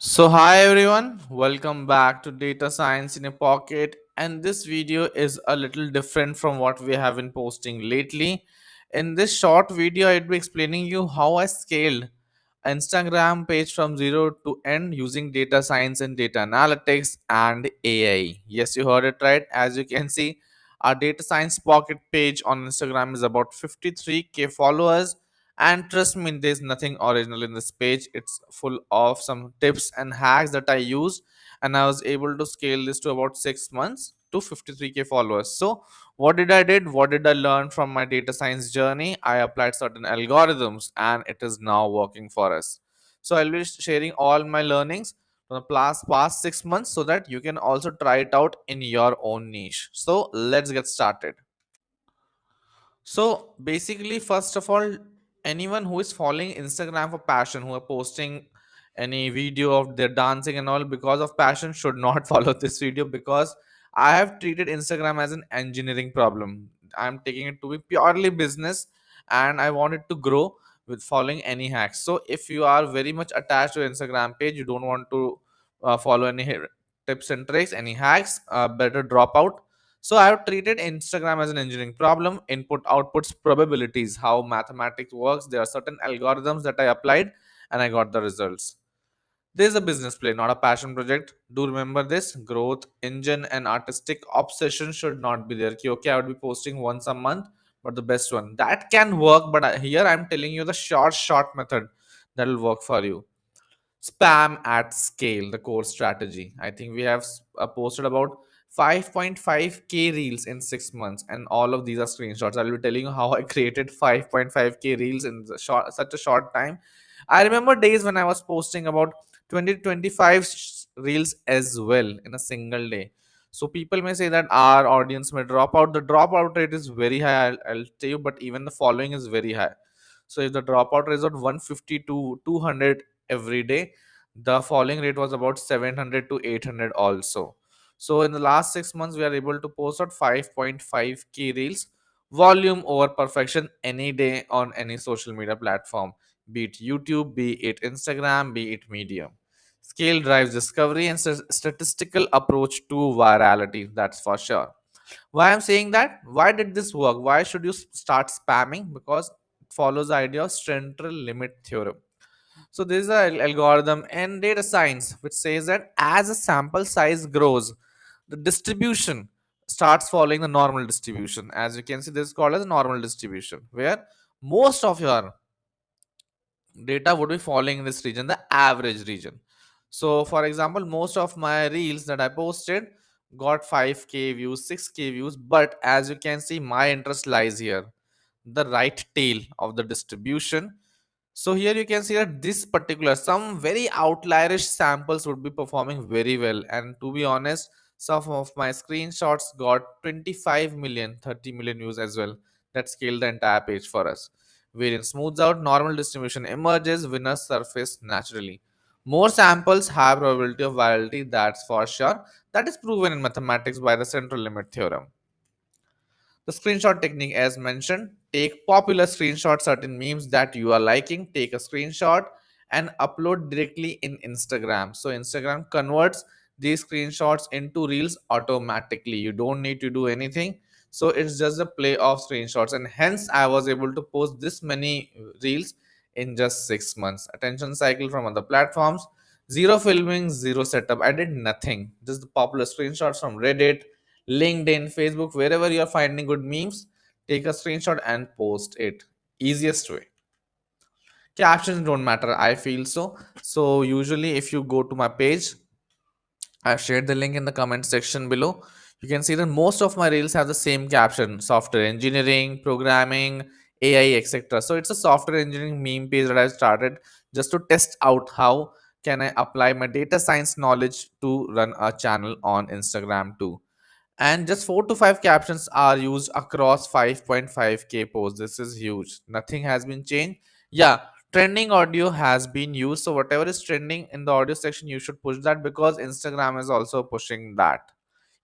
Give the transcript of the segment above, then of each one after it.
So hi everyone, welcome back to Data Science in a Pocket, and this video is a little different from what we have been posting lately. In this short video I'd be explaining you how I scaled Instagram page from zero to end using data science and data analytics and AI. Yes, you heard it right. As you can see, our data science pocket page on Instagram is about 53K followers. And trust me, there's nothing original in this page. It's full of some tips and hacks that I used, and I was able to scale this to about 6 months to 53K followers. So what did I did? What did I learn from my data science journey? I applied certain algorithms and it is now working for us. So I'll be sharing all my learnings from the past 6 months so that you can also try it out in your own niche. So let's get started. So basically, first of all, anyone who is following Instagram for passion, who are posting any video of their dancing and all because of passion, should not follow this video because I have treated Instagram as an engineering problem. I'm taking it to be purely business and I want it to grow with following any hacks. So if you are very much attached to Instagram page, you don't want to follow any tips and tricks, any hacks, better drop out. So I have treated Instagram as an engineering problem, input outputs probabilities, how mathematics works. There are certain algorithms that I applied and I got the results. This is a business play, not a passion project. Do remember this: growth, engine, and artistic obsession should not be there. Okay, I would be posting once a month, but the best one. That can work, but here I'm telling you the short method that will work for you. Spam at scale, the core strategy. I think we have posted about 5.5k reels in 6 months, and all of these are screenshots. I'll be telling you how I created 5.5k reels in such a short time. I remember days when I was posting about 20 to 25 reels as well in a single day. So people may say that our audience may drop out. The dropout rate is very high, I'll tell you, but even the following is very high. So if the dropout rate is at 150 to 200 every day, the falling rate was about 700 to 800 also. So in the last 6 months we are able to post out 5.5k reels, volume over perfection, any day on any social media platform, be it YouTube, be it Instagram, be it Medium. Scale drives discovery and statistical approach to virality, that's for sure. Why I'm saying that? Why did this work? Why should you start spamming? Because it follows the idea of central limit theorem. So this is an algorithm in data science which says that as a sample size grows, the distribution starts following the normal distribution. As you can see, this is called as normal distribution, where most of your data would be falling in this region, the average region. So for example, most of my reels that I posted got 5k views, 6k views, but as you can see, my interest lies here, the right tail of the distribution. So here you can see that this particular, some very outlierish samples would be performing very well. And to be honest, some of my screenshots got 25 million, 30 million views as well. That scaled the entire page for us. Variance smooths out, normal distribution emerges, winners surface naturally. More samples have probability of virality, that's for sure. That is proven in mathematics by the central limit theorem. The screenshot technique, as mentioned, take popular screenshots, certain memes that you are liking, take a screenshot and upload directly in Instagram. So Instagram converts these screenshots into reels automatically. You don't need to do anything. So it's just a play of screenshots, and hence I was able to post this many reels in just 6 months. Attention cycle from other platforms: zero filming, zero setup. I did nothing. Just the popular screenshots from Reddit, LinkedIn, Facebook, wherever you are finding good memes, take a screenshot and post it. Easiest way. Captions don't matter, I feel so. So usually if you go to my page, I've shared the link in the comment section below. You can see that most of my reels have the same caption: software engineering, programming, AI, etc. So it's a software engineering meme page that I started just to test out how can I apply my data science knowledge to run a channel on Instagram too. And just 4 to 5 captions are used across 5.5k posts. This is huge. Nothing has been changed. Yeah, trending audio has been used, so whatever is trending in the audio section, you should push that because Instagram is also pushing that.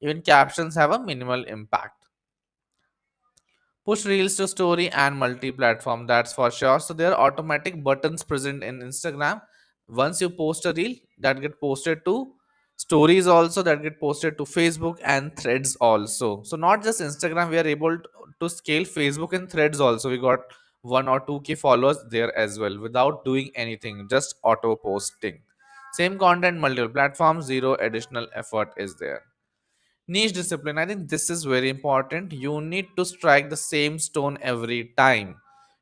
Even captions have a minimal impact. Push reels to story and multi-platform, that's for sure. So there are automatic buttons present in Instagram Once you post a reel, that get posted to stories also, that get posted to Facebook and threads also. So not just Instagram, we are able to scale Facebook and threads also. We got 1 or 2K followers there as well without doing anything, just auto posting. Same content, multiple platforms, zero additional effort is there. Niche discipline, I think this is very important. You need to strike the same stone every time.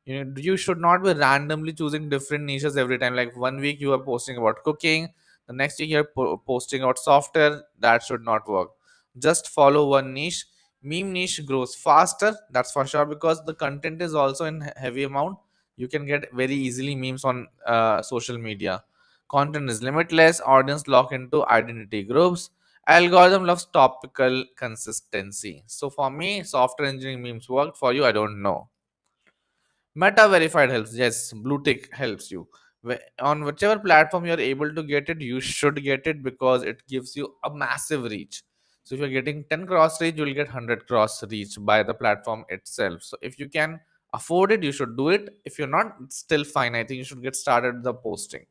You should not be randomly choosing different niches every time. Like one week you are posting about cooking, the next week you're posting about software. That should not work. Just follow one niche. Meme niche grows faster, that's for sure, because the content is also in heavy amount. You can get very easily memes on social media. Content is limitless, audience lock into identity groups. Algorithm loves topical consistency. So for me, software engineering memes worked. For you, I don't know. Meta verified helps. Yes, blue tick helps you. On whichever platform you're able to get it, you should get it because it gives you a massive reach. So if you're getting 10 cross reach, you'll get 100 cross reach by the platform itself. So if you can afford it, you should do it. If you're not, it's still fine. I think you should get started the posting.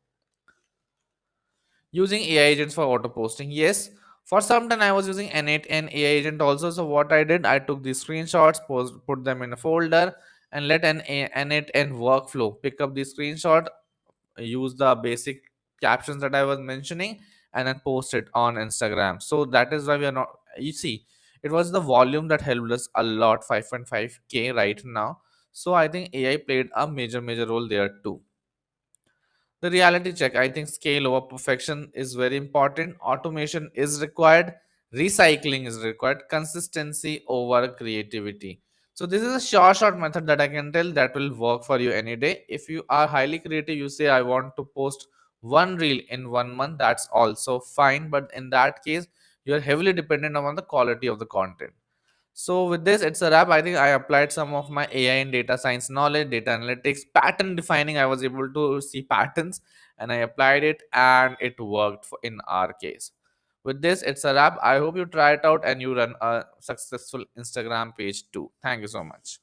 Using AI agents for auto posting. Yes, for some time I was using N8 and AI agent also. So what I did, I took these screenshots, put them in a folder, and let N8 and workflow pick up the screenshot, use the basic captions that I was mentioning, and then post it on Instagram. So that is why we are not. You see, it was the volume that helped us a lot. 5.5K right now. So I think AI played a major role there too. The reality check, I think scale over perfection is very important. Automation is required, recycling is required, consistency over creativity. So this is a short method that I can tell that will work for you any day. If you are highly creative, you say I want to post one reel in 1 month, that's also fine, but in that case you are heavily dependent on the quality of the content. So with this, it's a wrap. I think I applied some of my AI and data science knowledge, data analytics, pattern defining. I was able to see patterns and I applied it and it worked in our case. With this, it's a wrap. I hope you try it out and you run a successful Instagram page too. Thank you so much.